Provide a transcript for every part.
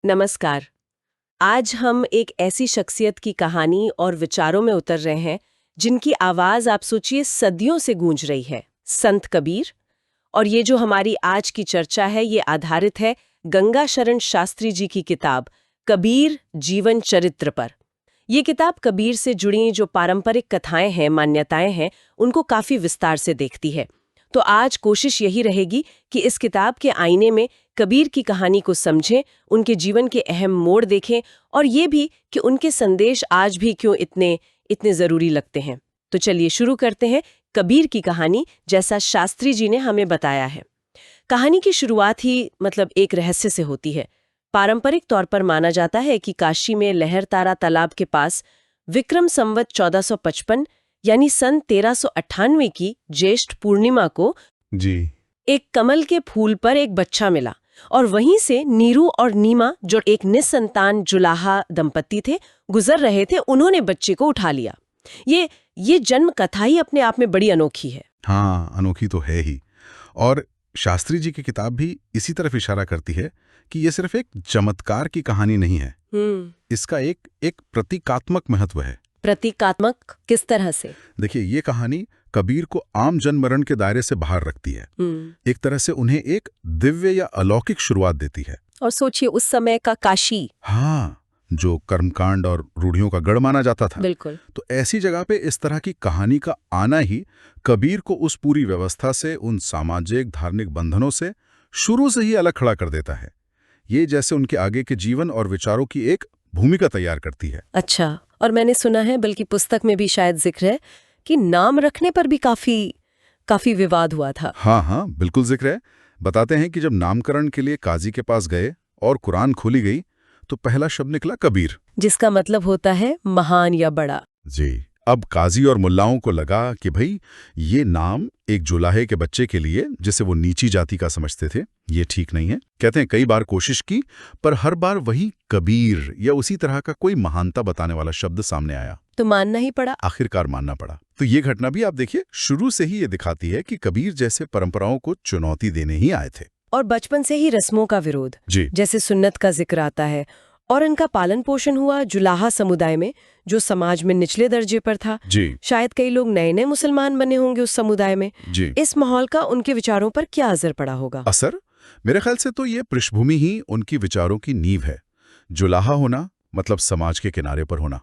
नमस्कार। आज हम एक ऐसी शख्सियत की कहानी और विचारों में उतर रहे हैं जिनकी आवाज आप सोचिए सदियों से गूंज रही है, संत कबीर। और ये जो हमारी आज की चर्चा है ये आधारित है गंगा शरण शास्त्री जी की किताब कबीर जीवन चरित्र पर। ये किताब कबीर से जुड़ी जो पारंपरिक कथाएं हैं, मान्यताएं हैं, उनको काफी विस्तार से देखती है। तो आज कोशिश यही रहेगी कि इस किताब के आईने में कबीर की कहानी को समझें, उनके जीवन के अहम मोड़ देखें और ये भी कि उनके संदेश आज भी क्यों इतने इतने जरूरी लगते हैं। तो चलिए शुरू करते हैं कबीर की कहानी जैसा शास्त्री जी ने हमें बताया है। कहानी की शुरुआत ही एक रहस्य से होती है। पारंपरिक तौर पर माना जाता है कि काशी में लहरतारा तालाब के पास विक्रम संवत 1455 यानी सन 1398 की ज्येष्ठ पूर्णिमा को जी। एक कमल के फूल पर एक बच्चा मिला और वहीं से नीरू और नीमा जो एक निस्संतान जुलाहा दंपति थे गुजर रहे थे, उन्होंने बच्चे को उठा लिया। ये जन्म कथा ही अपने आप में बड़ी अनोखी है। हाँ, अनोखी तो है ही। और शास्त्री जी की किताब भी इसी तरफ इशारा करती है कि ये सिर्फ एक चमत्कार की कहानी नहीं है। इसका एक प्रतीकात्मक महत्व है। प्रतीकात्मक किस तरह से? देखिए, ये कहानी कबीर को आम जन मरण के दायरे से बाहर रखती है। एक तरह से उन्हें एक दिव्य या अलौकिक शुरुआत देती है। और सोचिए उस समय का काशी, हाँ, जो कर्मकांड और रूढ़ियों का गढ़ माना जाता था। बिल्कुल। तो ऐसी जगह पे इस तरह की कहानी का आना ही कबीर को उस पूरी व्यवस्था से, उन सामाजिक धार्मिक बंधनों से शुरू से ही अलग खड़ा कर देता है। ये जैसे उनके आगे के जीवन और विचारों की एक भूमिका तैयार करती है। अच्छा, और मैंने सुना है, बल्कि पुस्तक में भी शायद जिक्र है कि नाम रखने पर भी काफी विवाद हुआ था। हाँ, बिल्कुल जिक्र है। बताते हैं कि जब नामकरण के लिए काजी के पास गए और कुरान खोली गई तो पहला शब्द निकला कबीर, जिसका मतलब होता है महान या बड़ा। जी। अब काजी और मुल्लाओं को लगा कि भाई ये नाम एक जुलाहे के बच्चे के लिए, जिसे वो नीची जाति का समझते थे, ये ठीक नहीं है। कहते हैं कई बार कोशिश की पर हर बार वही कबीर या उसी तरह का कोई महानता बताने वाला शब्द सामने आया। तो मानना ही पड़ा। आखिरकार मानना पड़ा। तो ये घटना भी आप देखिए शुरू से ही ये दिखाती है कि कबीर जैसे परंपराओं को चुनौती देने ही आए थे। और बचपन से ही रस्मों का विरोध, जी। जैसे सुन्नत का जिक्र आता है, और इनका पालन पोषण हुआ जुलाहा समुदाय में, जो समाज में निचले दर्जे पर था। जी। शायद कई लोग नए नए मुसलमान बने होंगे उस समुदाय में। जी। इस माहौल का उनके विचारों पर क्या असर पड़ा होगा? असर, मेरे ख्याल से तो ये पृष्ठभूमि ही उनकी विचारों की नींव है। जुलाहा होना मतलब समाज के किनारे पर होना।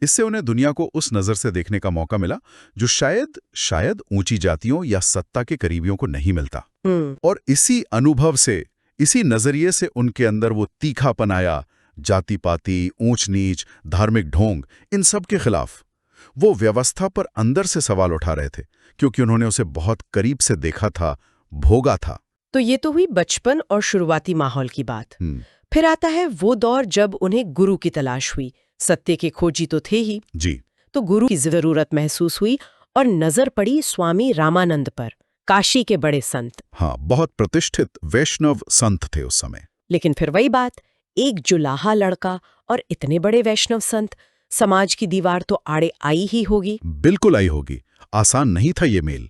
इससे उन्हें दुनिया को उस नजर से देखने का मौका मिला जो शायद ऊंची जातियों या सत्ता के करीबियों को नहीं मिलता। और इसी अनुभव से, इसी नजरिए से उनके अंदर वो तीखापन आया। जाति पाति, ऊंच नीच, धार्मिक ढोंग, इन सब के खिलाफ वो व्यवस्था पर अंदर से सवाल उठा रहे थे, क्योंकि उन्होंने उसे बहुत करीब से देखा था, भोगा था। तो ये तो हुई बचपन और शुरुआती माहौल की बात। फिर आता है वो दौर जब उन्हें गुरु की तलाश हुई। सत्य के खोजी तो थे ही। जी। तो गुरु की जरूरत महसूस हुई और नजर पड़ी स्वामी रामानंद पर, काशी के बड़े संत। हाँ, बहुत प्रतिष्ठित वैष्णव संत थे उस समय। लेकिन फिर वही बात, एक जुलाहा लड़का और इतने बड़े वैष्णव संत, समाज की दीवार तो आड़े आई ही होगी। बिल्कुल आई होगी। आसान नहीं था ये मेल।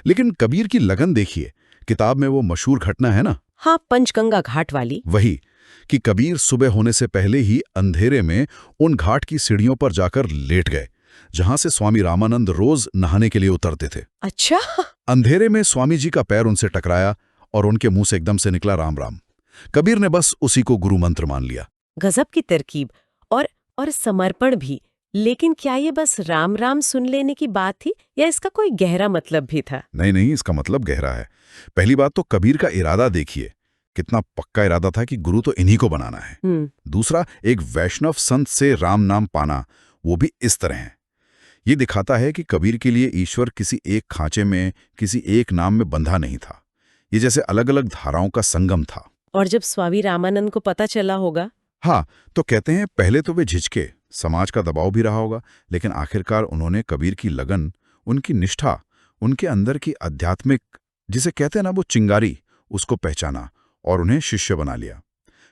लेकिन कबीर की लगन देखिए। किताब में वो मशहूर घटना है ना। हाँ, पंचगंगा घाट वाली। वही कि कबीर सुबह होने से पहले ही अंधेरे में उन घाट की सीढ़ियों पर जाकर लेट गए जहां से स्वामी रामानंद रोज नहाने के लिए उतरते थे। अच्छा। अंधेरे में स्वामी जी का पैर उनसे टकराया और उनके मुंह से एकदम से निकला राम राम। कबीर ने बस उसी को गुरु मंत्र मान लिया। गजब की तरकीब और समर्पण भी। लेकिन क्या ये बस राम राम सुन लेने की बात थी या इसका कोई गहरा मतलब भी था? नहीं, इसका मतलब गहरा है। पहली बात तो कबीर का इरादा देखिए, कितना पक्का इरादा था कि गुरु तो इन्हीं को बनाना है। दूसरा, एक वैष्णव संत से राम नाम पाना, वो भी इस तरह है। ये दिखाता है कि कबीर के लिए ईश्वर किसी एक खांचे में, किसी एक नाम में बंधा नहीं था। ये जैसे अलग अलग धाराओं का संगम था। और जब स्वामी रामानंद को पता चला होगा? हाँ, तो कहते हैं पहले तो वे झिझके, समाज का दबाव भी रहा होगा, लेकिन आखिरकार उन्होंने कबीर की लगन, उनकी निष्ठा, उनके अंदर की आध्यात्मिक, जिसे कहते हैं ना वो चिंगारी, उसको पहचाना और उन्हें शिष्य बना लिया।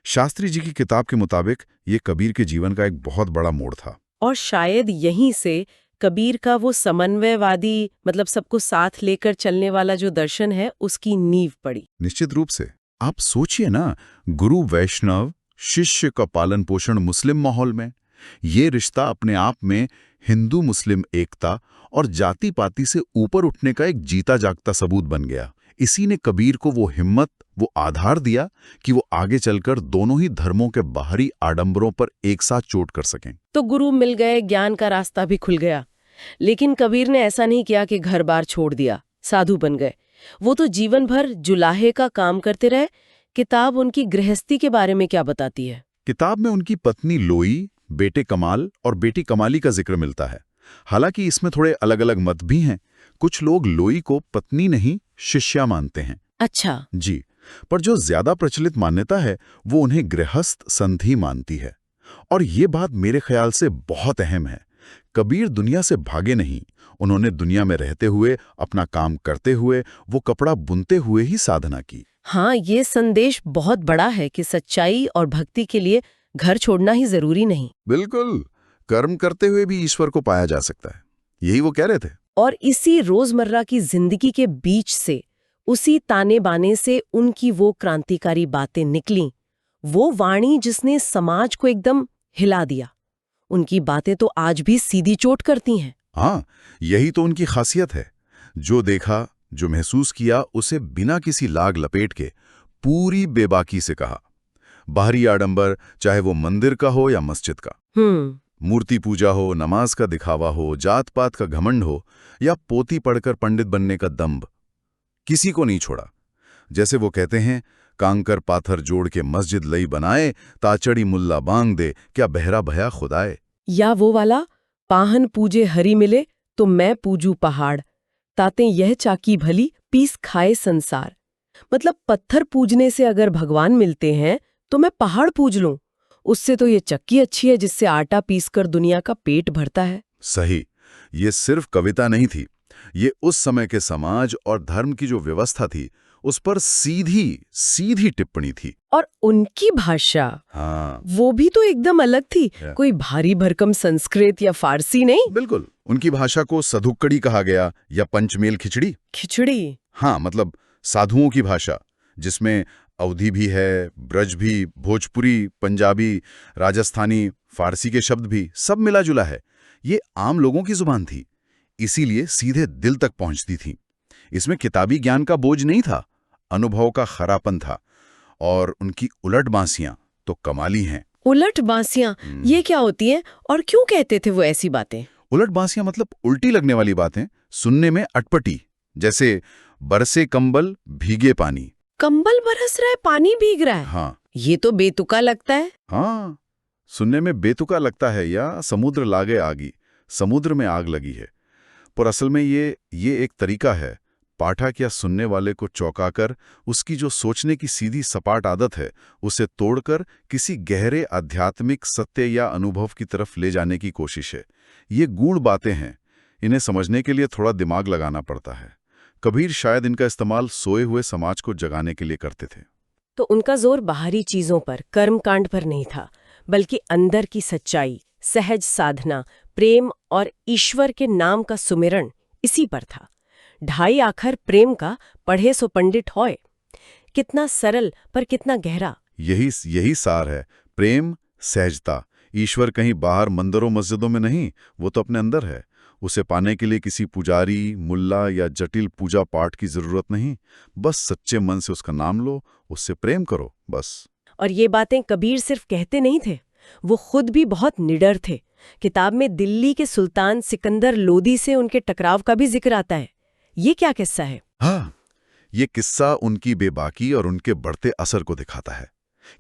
शास्त्री जी की किताब के मुताबिक ये कबीर के जीवन का एक बहुत बड़ा मोड़ था। और शायद यहीं से कबीर का वो समन्वयवादी, सबको साथ लेकर चलने वाला जो दर्शन है, उसकी नींव पड़ी। निश्चित रूप से। आप सोचिए ना, गुरु वैष्णव, शिष्य का पालन पोषण मुस्लिम माहौल में। ये रिश्ता अपने आप में हिंदू मुस्लिम एकता और जाति पाति से ऊपर उठने का एक जीता जागता सबूत बन गया। इसी ने कबीर को वो हिम्मत, वो आधार दिया कि वो आगे चलकर दोनों ही धर्मों के बाहरी आडंबरों पर एक साथ चोट कर सकें। तो गुरु मिल गए, ज्ञान का रास्ता भी खुल गया। लेकिन कबीर ने ऐसा नहीं किया कि घर बार छोड़ दिया, साधु बन गए। वो तो जीवन भर जुलाहे का काम करते रहे। किताब उनकी गृहस्थी के बारे में क्या बताती है? किताब में उनकी पत्नी लोई, बेटे कमाल और बेटी कमाली का जिक्र मिलता है। हालांकि इसमें थोड़े अलग अलग मत भी हैं। कुछ लोग लोई को पत्नी नहीं, शिष्या मानते हैं। अच्छा जी, पर जो ज्यादा प्रचलित मान्यता है वो उन्हें गृहस्थ संत ही मानती है। और ये बात मेरे ख्याल से बहुत अहम है। कबीर दुनिया से भागे नहीं, उन्होंने दुनिया में रहते हुए, अपना काम करते हुए, वो कपड़ा बुनते हुए ही साधना की। हाँ, ये संदेश बहुत बड़ा है कि सच्चाई और भक्ति के लिए घर छोड़ना ही जरूरी नहीं। बिल्कुल, कर्म करते हुए भी ईश्वर को पाया जा सकता है, यही वो कह रहे थे। और इसी रोजमर्रा की जिंदगी के बीच से, उसी ताने बाने से उनकी वो क्रांतिकारी बातें निकली, वो वाणी जिसने समाज को एकदम हिला दिया। उनकी बातें तो आज भी सीधी चोट करती हैं। हाँ, यही तो उनकी खासियत है। जो देखा, जो महसूस किया, उसे बिना किसी लाग लपेट के पूरी बेबाकी से कहा। बाहरी आडंबर, चाहे वो मंदिर का हो या मस्जिद का, मूर्ति पूजा हो, नमाज का दिखावा हो, जात पात का घमंड हो या पोती पढ़कर पंडित बनने का दंभ, किसी को नहीं छोड़ा। जैसे वो कहते हैं, कांकर पाथर जोड़ के मस्जिद लई बनाए, ताचड़ी मुल्ला बांग दे, क्या बहरा भया खुदाए। या वो वाला, पाहन पूजे हरि मिले तो मैं पूजू पहाड़, ताते यह चाकी भली पीस खाए संसार। मतलब पत्थर पूजने से अगर भगवान मिलते हैं तो मैं पहाड़ पूज लूं, उससे तो ये चक्की अच्छी है जिससे आटा पीसकर दुनिया का पेट भरता है। सही, ये सिर्फ कविता नहीं थी, ये उस समय के समाज और धर्म की जो व्यवस्था थी उस पर सीधी टिप्पणी थी। और उनकी भाषा, हाँ, वो भी तो एकदम अलग थी, कोई भारी भरकम संस्कृत या फारसी नहीं। बिल्कुल, उनकी भाषा को सधुक्कड़ी कहा गया या पंचमेल खिचड़ी। हाँ, मतलब साधुओं की भाषा, जिसमें अवधी भी है, ब्रज भी, भोजपुरी, पंजाबी, राजस्थानी, फारसी के शब्द भी, सब मिला जुला है। ये आम लोगों की जुबान थी, इसीलिए सीधे दिल तक पहुंचती थी। इसमें किताबी ज्ञान का बोझ नहीं था, अनुभव का खरापन था। और उनकी उलट बांसियां तो कमाली हैं। उलट बांसियां, ये क्या होती हैं और क्यों कहते थे वो ऐसी बातें? उलट बांसियां मतलब उल्टी लगने वाली बातें, सुनने में अटपटी, जैसे बरसे कंबल भीगे पानी। कंबल बरस रहा है, पानी भीग रहा है। हाँ, ये तो बेतुका लगता है। हाँ, सुनने में बेतुका लगता है, या समुद्र लागे आगी, समुद्र में आग लगी है। पर असल में ये एक तरीका है पाठक या सुनने वाले को चौंकाकर उसकी जो सोचने की सीधी सपाट आदत है उसे तोड़कर किसी गहरे आध्यात्मिक सत्य या अनुभव की तरफ ले जाने की कोशिश है। ये गूढ़ बातें हैं, इन्हें समझने के लिए थोड़ा दिमाग लगाना पड़ता है। कबीर शायद इनका इस्तेमाल सोए हुए समाज को जगाने के लिए करते थे। तो उनका जोर बाहरी चीजों पर, कर्मकांड पर नहीं था, बल्कि अंदर की सच्चाई, सहज साधना, प्रेम और ईश्वर के नाम का सुमिरन, इसी पर था। ढाई आखर प्रेम का पढ़े सो पंडित होए। कितना सरल पर कितना गहरा। यही सार है। प्रेम, सहजता। ईश्वर कहीं बाहर मंदिरों मस्जिदों में नहीं, वो तो अपने अंदर है। उसे पाने के लिए किसी पुजारी, मुल्ला या जटिल पूजा पाठ की जरूरत नहीं। बस सच्चे मन से उसका नाम लो, उससे प्रेम करो, बस। और ये बातें कबीर सिर्फ कहते नहीं थे, वो खुद भी बहुत निडर थे। किताब में दिल्ली के सुल्तान सिकंदर लोदी से उनके टकराव का भी जिक्र आता है। ये क्या किस्सा है? हाँ, ये किस्सा उनकी बेबाकी और उनके बढ़ते असर को दिखाता है।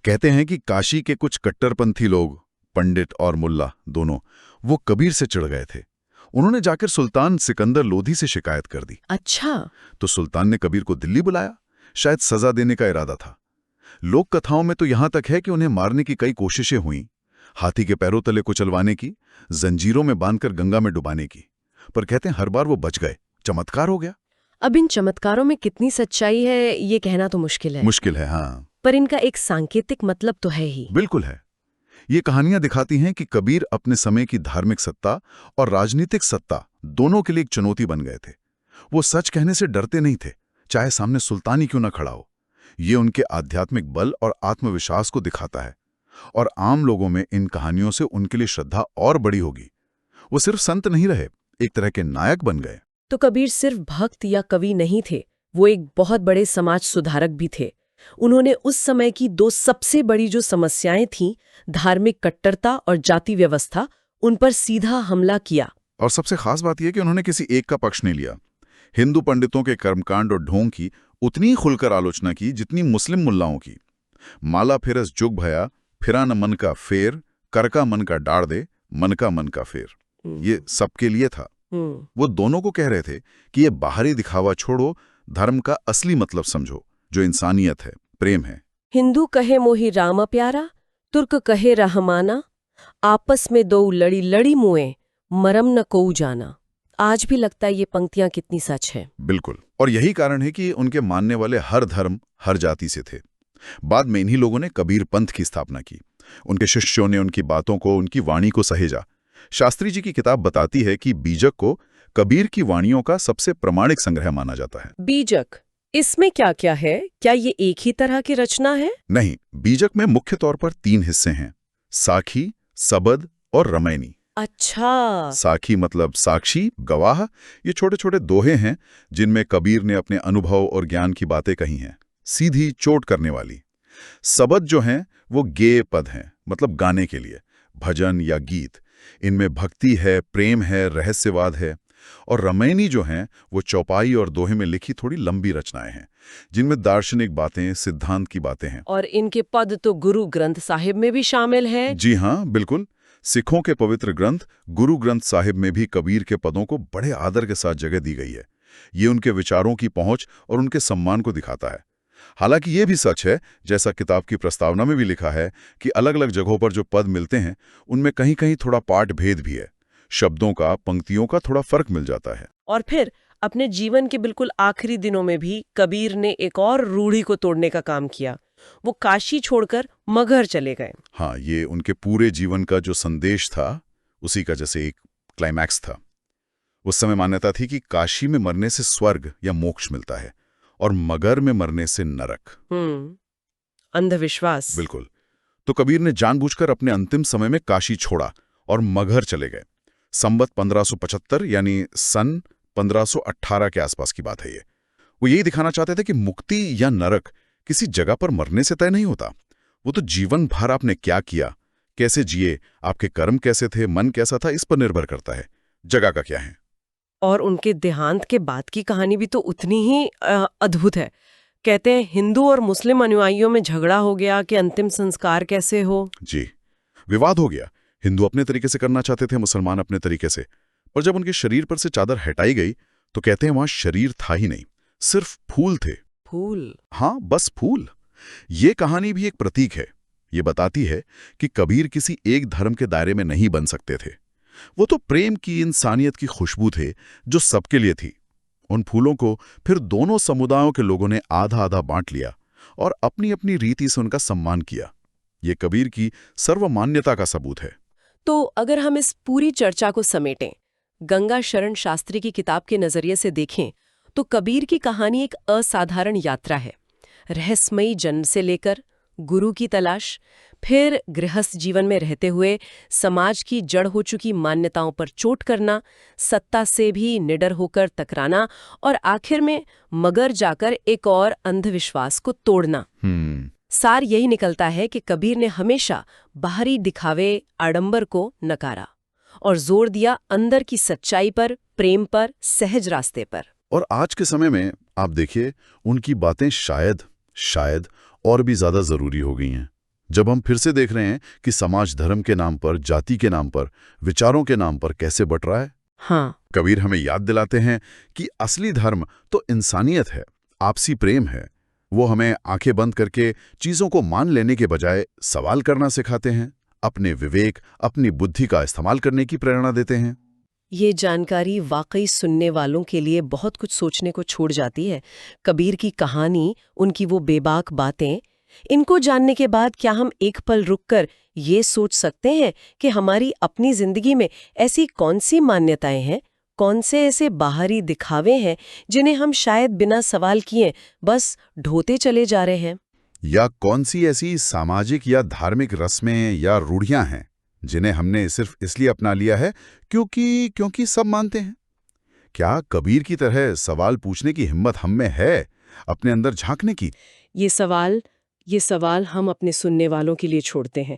कहते हैं कि काशी के कुछ कट्टरपंथी लोग, पंडित और मुल्ला दोनों, वो कबीर से चिढ़ गए थे। उन्होंने जाकर सुल्तान सिकंदर लोधी से शिकायत कर दी। अच्छा। तो सुल्तान ने कबीर को दिल्ली बुलाया, शायद सजा देने का इरादा था। लोक कथाओं में तो यहां तक है कि उन्हें मारने की कई कोशिशें हुई, हाथी के पैरों तले कुचलवाने की, जंजीरों में बांधकर गंगा में डुबाने की, पर कहते हैं हर बार वो बच गए। चमत्कार हो गया। अब इन चमत्कारों में कितनी सच्चाई है ये कहना तो मुश्किल है। हाँ, पर इनका एक सांकेतिक मतलब तो है ही। बिल्कुल है। ये कहानियां दिखाती हैं कि कबीर अपने समय की धार्मिक सत्ता और राजनीतिक सत्ता दोनों के लिए एक चुनौती बन गए थे। वो सच कहने से डरते नहीं थे, चाहे सामने सुल्तान ही क्यों ना खड़ा हो। ये उनके आध्यात्मिक बल और आत्मविश्वास को दिखाता है। और आम लोगों में इन कहानियों से उनके लिए श्रद्धा और बड़ी होगी। वो सिर्फ संत नहीं रहे, एक तरह के नायक बन गए। तो कबीर सिर्फ भक्त या कवि नहीं थे, वो एक बहुत बड़े समाज सुधारक भी थे। उन्होंने उस समय की दो सबसे बड़ी जो समस्याएं थीं, धार्मिक कट्टरता और जाति व्यवस्था, उन पर सीधा हमला किया। और सबसे खास बात यह कि उन्होंने किसी एक का पक्ष नहीं लिया। हिंदू पंडितों के कर्मकांड और ढोंग की उतनी ही खुलकर आलोचना की जितनी मुस्लिम मुल्लाओं की। माला फिरस जुग भया, फिरा न मन का फेर, कर का मन का डाड़ दे, मन का मन का फेर। ये सबके लिए था। वो दोनों को कह रहे थे कि ये बाहरी दिखावा छोड़ो, धर्म का असली मतलब समझो, जो इंसानियत है, प्रेम है। हिंदू कहे मोहि राम प्यारा, तुर्क कहे रहमाना, आपस में दो लड़ी लड़ी मुए, मरम न कोऊ जाना। आज भी लगता है ये पंक्तियां कितनी सच है। बिल्कुल। और यही कारण है कि उनके मानने वाले हर धर्म, हर जाति से थे। बाद में इन्हीं लोगों ने कबीर पंथ की स्थापना की। उनके शिष्यों ने उनकी बातों को, उनकी वाणी को सहेजा। शास्त्री जी की किताब बताती है कि बीजक को कबीर की वाणियों का सबसे प्रमाणिक संग्रह माना जाता है। बीजक, इसमें क्या क्या है? क्या ये एक ही तरह की रचना है? नहीं, बीजक में मुख्य तौर पर 3 हिस्से हैं: साखी, सबद और रमैनी। अच्छा। साखी मतलब साक्षी, गवाह। ये छोटे छोटे दोहे हैं जिनमें कबीर ने अपने अनुभव और ज्ञान की बातें कही हैं, सीधी चोट करने वाली। सबद जो हैं वो गेय पद हैं, मतलब गाने के लिए, भजन या गीत। इनमें भक्ति है, प्रेम है, रहस्यवाद है। और रमैनी जो हैं वो चौपाई और दोहे में लिखी थोड़ी लंबी रचनाएं हैं, जिनमें दार्शनिक बातें, सिद्धांत की बातें हैं। और इनके पद तो गुरु ग्रंथ साहिब में भी शामिल है। जी हाँ, बिल्कुल। सिखों के पवित्र ग्रंथ गुरु ग्रंथ साहिब में भी कबीर के पदों को बड़े आदर के साथ जगह दी गई है। ये उनके विचारों की पहुंच और उनके सम्मान को दिखाता है। हालांकि ये भी सच है, जैसा किताब की प्रस्तावना में भी लिखा है, कि अलग अलग जगहों पर जो पद मिलते हैं उनमें कहीं कहीं थोड़ा पाठ भेद भी है। शब्दों का, पंक्तियों का थोड़ा फर्क मिल जाता है। और फिर अपने जीवन के बिल्कुल आखिरी दिनों में भी कबीर ने एक और रूढ़ी को तोड़ने का काम किया। वो काशी छोड़कर मगहर चले गए। हाँ, ये उनके पूरे जीवन का जो संदेश था, उसी का जैसे एक क्लाइमैक्स था। उस समय मान्यता थी कि काशी में मरने से स्वर्ग या मोक्ष मिलता है और मगर में मरने से नरक। अंधविश्वास। बिल्कुल। तो कबीर ने जानबूझकर अपने अंतिम समय में काशी छोड़ा और मगहर चले गए। संवत 1575 यानी सन 1518 के आसपास की बात है ये। वो यही दिखाना चाहते थे कि मुक्ति या नरक किसी जगह पर मरने से तय नहीं होता। वो तो जीवन भर आपने क्या किया, कैसे जिए, आपके कर्म कैसे थे, मन कैसा था, इस पर निर्भर करता है, जगह का क्या है। और उनके देहांत के बाद की कहानी भी तो उतनी ही अद्भुत है। कहते हैं हिंदू और मुस्लिम अनुयायियों में झगड़ा हो गया कि अंतिम संस्कार कैसे हो। जी, विवाद हो गया। हिंदू अपने तरीके से करना चाहते थे, मुसलमान अपने तरीके से। पर जब उनके शरीर पर से चादर हटाई गई तो कहते हैं वहां शरीर था ही नहीं, सिर्फ फूल थे। फूल? हाँ, बस फूल। ये कहानी भी एक प्रतीक है। ये बताती है कि कबीर किसी एक धर्म के दायरे में नहीं बन सकते थे। वो तो प्रेम की, इंसानियत की खुशबू थे जो सबके लिए थी। उन फूलों को फिर दोनों समुदायों के लोगों ने आधा आधा बांट लिया और अपनी अपनी रीति से उनका सम्मान किया। ये कबीर की सर्वमान्यता का सबूत है। तो अगर हम इस पूरी चर्चा को समेटें, गंगा शरण शास्त्री की किताब के नजरिए से देखें, तो कबीर की कहानी एक असाधारण यात्रा है। रहस्यमयी जन्म से लेकर गुरु की तलाश, फिर गृहस्थ जीवन में रहते हुए समाज की जड़ हो चुकी मान्यताओं पर चोट करना, सत्ता से भी निडर होकर टकराना और आखिर में मगर जाकर एक और अंधविश्वास को तोड़ना। सार यही निकलता है कि कबीर ने हमेशा बाहरी दिखावे, आडंबर को नकारा और जोर दिया अंदर की सच्चाई पर, प्रेम पर, सहज रास्ते पर। और आज के समय में आप देखिए, उनकी बातें शायद और भी ज्यादा जरूरी हो गई हैं। जब हम फिर से देख रहे हैं कि समाज धर्म के नाम पर, जाति के नाम पर, विचारों के नाम पर कैसे बट रहा है। हाँ, कबीर हमें याद दिलाते हैं कि असली धर्म तो इंसानियत है, आपसी प्रेम है। वो हमें आंखें बंद करके चीजों को मान लेने के बजाय सवाल करना सिखाते हैं, अपने विवेक, अपनी बुद्धि का इस्तेमाल करने की प्रेरणा देते हैं। ये जानकारी वाकई सुनने वालों के लिए बहुत कुछ सोचने को छोड़ जाती है। कबीर की कहानी, उनकी वो बेबाक बातें, इनको जानने के बाद क्या हम एक पल रुककर ये सोच सकते हैं कि हमारी अपनी जिंदगी में ऐसी कौन सी मान्यताएं हैं, कौन से ऐसे बाहरी दिखावे हैं जिन्हें हम शायद बिना सवाल किए बस ढोते चले जा रहे हैं? या कौन सी ऐसी सामाजिक या धार्मिक रस्में या रूढ़ियां हैं जिन्हें हमने सिर्फ इसलिए अपना लिया है क्योंकि सब मानते हैं? क्या कबीर की तरह सवाल पूछने की हिम्मत हम में है, अपने अंदर झांकने की? ये सवाल हम अपने सुनने वालों के लिए छोड़ते हैं।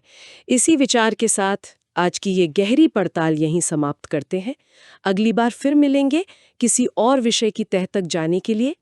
इसी विचार के साथ आज की ये गहरी पड़ताल यहीं समाप्त करते हैं। अगली बार फिर मिलेंगे किसी और विषय की तह तक जाने के लिए।